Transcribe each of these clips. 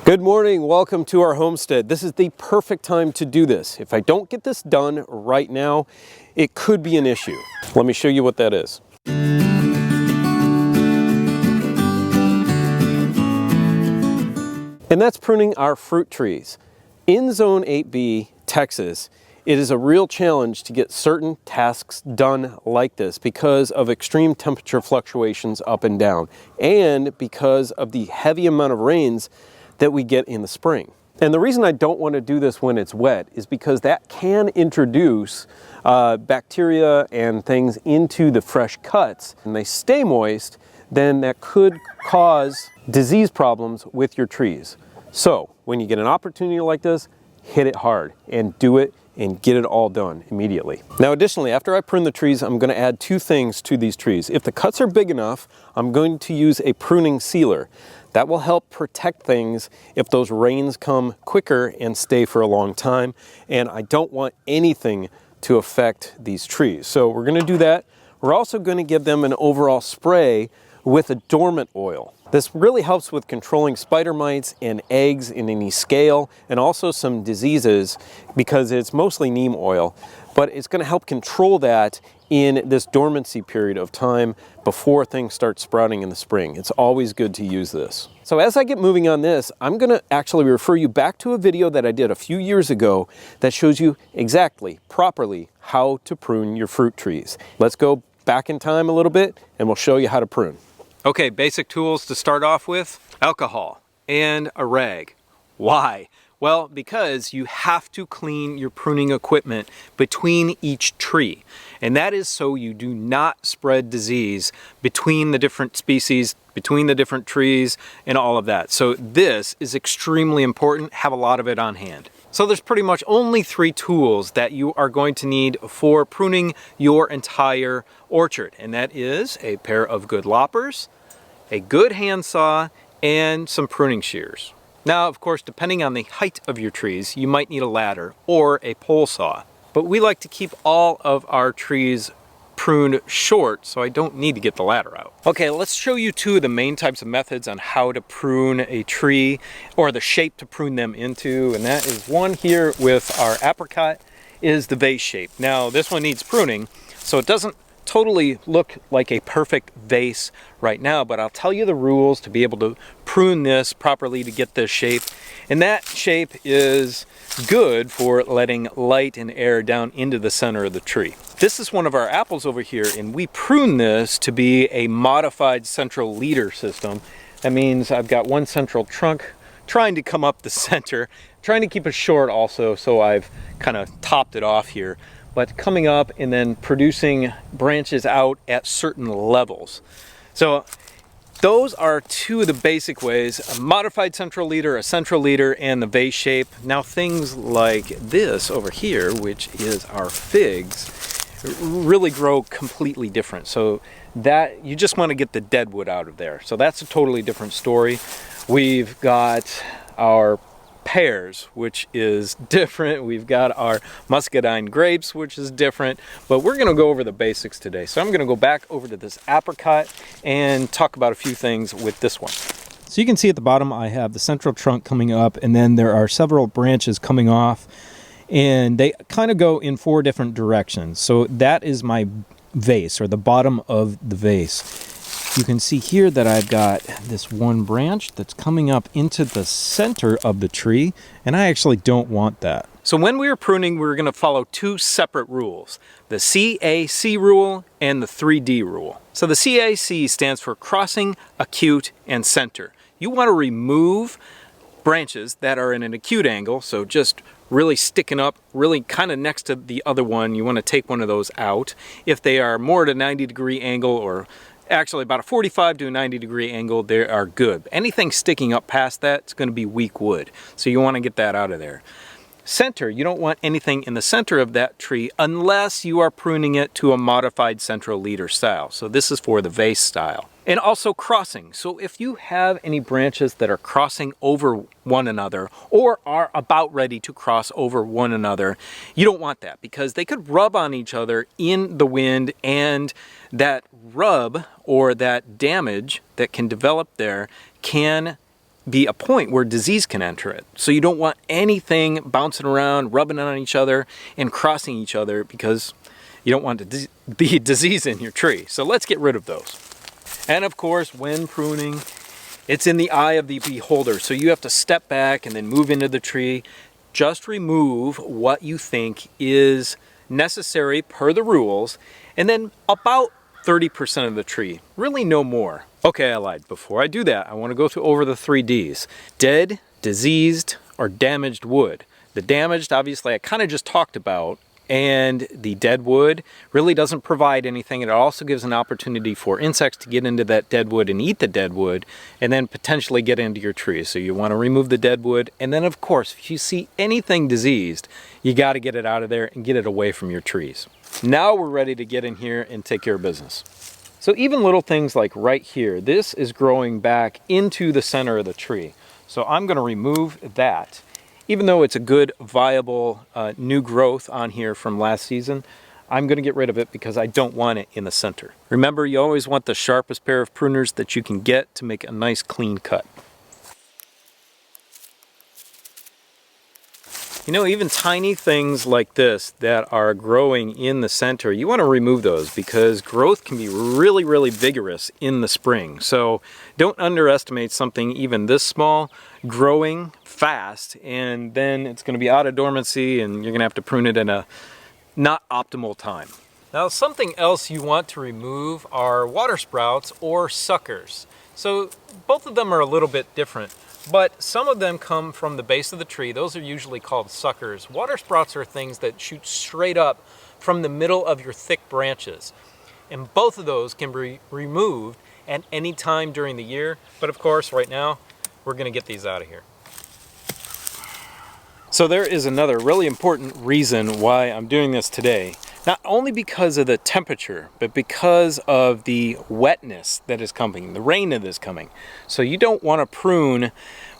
Good morning, welcome to our homestead. This is the perfect time to do this. If I don't get this done right now, it could be an issue. Let me show you what that is. And that's pruning our fruit trees. In Zone 8B, Texas, it is a real challenge to get certain tasks done like this because of extreme temperature fluctuations up and down, and because of the heavy amount of rains that we get in the spring. And the reason I don't want to do this when it's wet is because that can introduce bacteria and things into the fresh cuts, and they stay moist, then that could cause disease problems with your trees. So when you get an opportunity like this, hit it hard and do it and get it all done immediately. Now additionally, after I prune the trees, I'm going to add two things to these trees. If the cuts are big enough, I'm going to use a pruning sealer. That will help protect things if those rains come quicker and stay for a long time. And I don't want anything to affect these trees. So we're going to do that. We're also going to give them an overall spray with a dormant oil. This really helps with controlling spider mites and eggs in any scale, and also some diseases because it's mostly neem oil, but it's going to help control that in this dormancy period of time before things start sprouting in the spring. It's always good to use this. So as I get moving on this, I'm going to actually refer you back to a video that I did a few years ago that shows you exactly, properly, how to prune your fruit trees. Let's go back in time a little bit and we'll show you how to prune. Okay, basic tools to start off with: alcohol and a rag. Why? Well, because you have to clean your pruning equipment between each tree. And that is so you do not spread disease between the different species, between the different trees, and all of that. So this is extremely important. Have a lot of it on hand. So there's pretty much only three tools that you are going to need for pruning your entire orchard. And that is a pair of good loppers, a good handsaw, and some pruning shears. Now, of course, depending on the height of your trees, you might need a ladder or a pole saw. But we like to keep all of our trees pruned short, so I don't need to get the ladder out. Okay, let's show you two of the main types of methods on how to prune a tree, or the shape to prune them into. And that is one here with our apricot is the vase shape. Now, this one needs pruning, so it doesn't totally look like a perfect vase right now, but I'll tell you the rules to be able to prune this properly to get this shape. And that shape is good for letting light and air down into the center of the tree. This is one of our apples over here, and we prune this to be a modified central leader system. That means I've got one central trunk trying to come up the center, trying to keep it short also, so I've kind of topped it off here, but coming up and then producing branches out at certain levels. So those are two of the basic ways: a modified central leader, a central leader, and the vase shape. Now things like this over here, which is our figs, really grow completely different. So that you just want to get the dead wood out of there. So that's a totally different story. We've got our pears, which is different. We've got our muscadine grapes, which is different, but we're going to go over the basics today. So I'm going to go back over to this apricot and talk about a few things with this one. So you can see at the bottom I have the central trunk coming up, and then there are several branches coming off, and they kind of go in four different directions. So that is my vase, or the bottom of the vase. You can see here that I've got this one branch that's coming up into the center of the tree, and I actually don't want that. So when we were pruning, we were going to follow two separate rules: the CAC rule and the 3D rule. So the CAC stands for crossing, acute, and center. You want to remove branches that are in an acute angle, so just really sticking up, really kind of next to the other one. You want to take one of those out. If they are more at a 90-degree angle, or actually about a 45 to a 90-degree angle, they are good. Anything sticking up past that, it's going to be weak wood. So you want to get that out of there. Center, you don't want anything in the center of that tree unless you are pruning it to a modified central leader style. So this is for the vase style. And also crossing. So if you have any branches that are crossing over one another or are about ready to cross over one another, you don't want that, because they could rub on each other in the wind, and that rub or that damage that can develop there can be a point where disease can enter it. So you don't want anything bouncing around, rubbing on each other, and crossing each other because you don't want to be disease in your tree. So let's get rid of those. And of course, when pruning, it's in the eye of the beholder. So you have to step back and then move into the tree. Just remove what you think is necessary per the rules, and then about 30% of the tree, really no more. Okay, I lied. Before I do that, I want to go over the 3 Ds. Dead, diseased, or damaged wood. The damaged, obviously, I kind of just talked about, and the dead wood really doesn't provide anything. It also gives an opportunity for insects to get into that dead wood and eat the dead wood, and then potentially get into your tree. So you want to remove the dead wood, and then of course, if you see anything diseased, you got to get it out of there and get it away from your trees. Now we're ready to get in here and take care of business. So even little things like right here, this is growing back into the center of the tree. So I'm going to remove that. Even though it's a good, viable new growth on here from last season, I'm going to get rid of it because I don't want it in the center. Remember, you always want the sharpest pair of pruners that you can get to make a nice clean cut. You know, even tiny things like this that are growing in the center, you want to remove those because growth can be really, really vigorous in the spring. So don't underestimate something even this small growing fast, and then it's going to be out of dormancy and you're going to have to prune it in a not optimal time. Now, something else you want to remove are water sprouts or suckers. So both of them are a little bit different, but some of them come from the base of the tree. Those are usually called suckers. Water sprouts are things that shoot straight up from the middle of your thick branches. And both of those can be removed at any time during the year. But of course, right now, we're going to get these out of here. So there is another really important reason why I'm doing this today. Not only because of the temperature, but because of the wetness that is coming, the rain that is coming. So you don't want to prune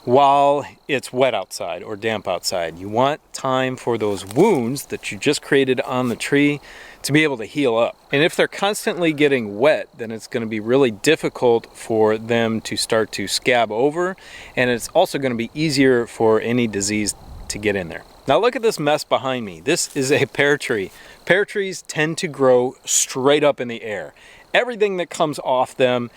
while it's wet outside or damp outside. You want time for those wounds that you just created on the tree to be able to heal up. And if they're constantly getting wet, then it's going to be really difficult for them to start to scab over, and it's also going to be easier for any disease to get in there. Now look at this mess behind me. This is a pear tree. Pear trees tend to grow straight up in the air. Everything that comes off them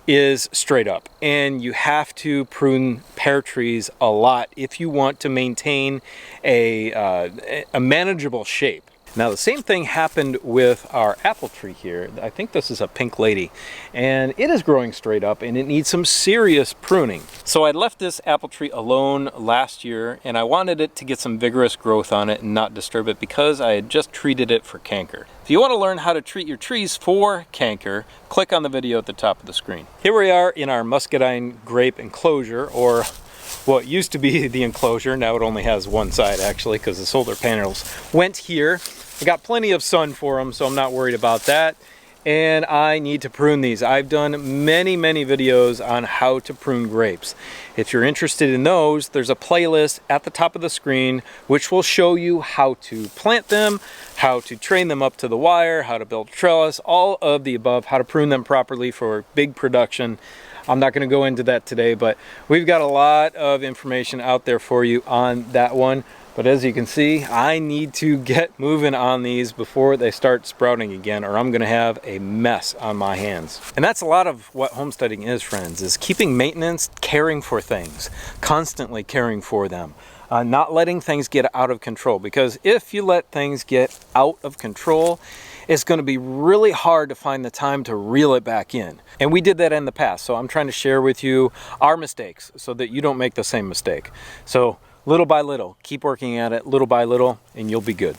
is straight up, and you have to prune pear trees a lot if you want to maintain a manageable shape. Now the same thing happened with our apple tree here. I think this is a pink lady, and it is growing straight up and it needs some serious pruning. So I left this apple tree alone last year, and I wanted it to get some vigorous growth on it and not disturb it because I had just treated it for canker. If you want to learn how to treat your trees for canker, click on the video at the top of the screen. Here we are in our muscadine grape enclosure, or what used to be the enclosure. Now it only has one side actually because the solar panels went here. I got plenty of sun for them, so I'm not worried about that. And I need to prune these. I've done many videos on how to prune grapes. If you're interested in those, there's a playlist at the top of the screen which will show you how to plant them, how to train them up to the wire, how to build trellis, all of the above, how to prune them properly for big production. I'm not going to go into that today, but we've got a lot of information out there for you on that one. But as you can see, I need to get moving on these before they start sprouting again, or I'm going to have a mess on my hands. And that's a lot of what homesteading is, friends, is keeping maintenance, caring for things, constantly caring for them. Not letting things get out of control, because if you let things get out of control, it's going to be really hard to find the time to reel it back in. And we did that in the past, so I'm trying to share with you our mistakes so that you don't make the same mistake. So little by little, keep working at it, little by little, and you'll be good.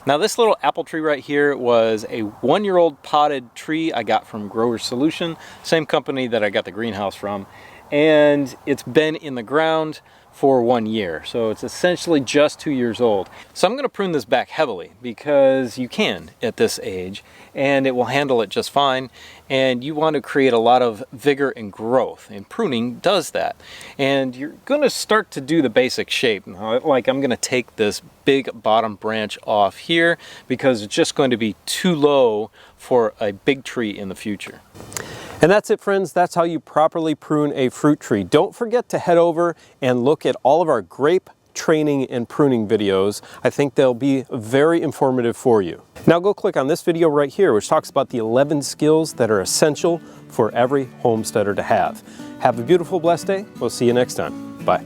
Now this little apple tree right here was a 1-year-old potted tree I got from Grower Solution, same company that I got the greenhouse from, and it's been in the ground for 1 year, so it's essentially just 2 years old. So I'm going to prune this back heavily because you can at this age, and it will handle it just fine. And you want to create a lot of vigor and growth, and pruning does that. And you're going to start to do the basic shape. Like I'm going to take this big bottom branch off here because it's just going to be too low for a big tree in the future. And that's it, friends. That's how you properly prune a fruit tree. Don't forget to head over and look at all of our grape training and pruning videos. I think they'll be very informative for you. Now go click on this video right here, which talks about the 11 skills that are essential for every homesteader to have. Have a beautiful, blessed day. We'll see you next time. Bye.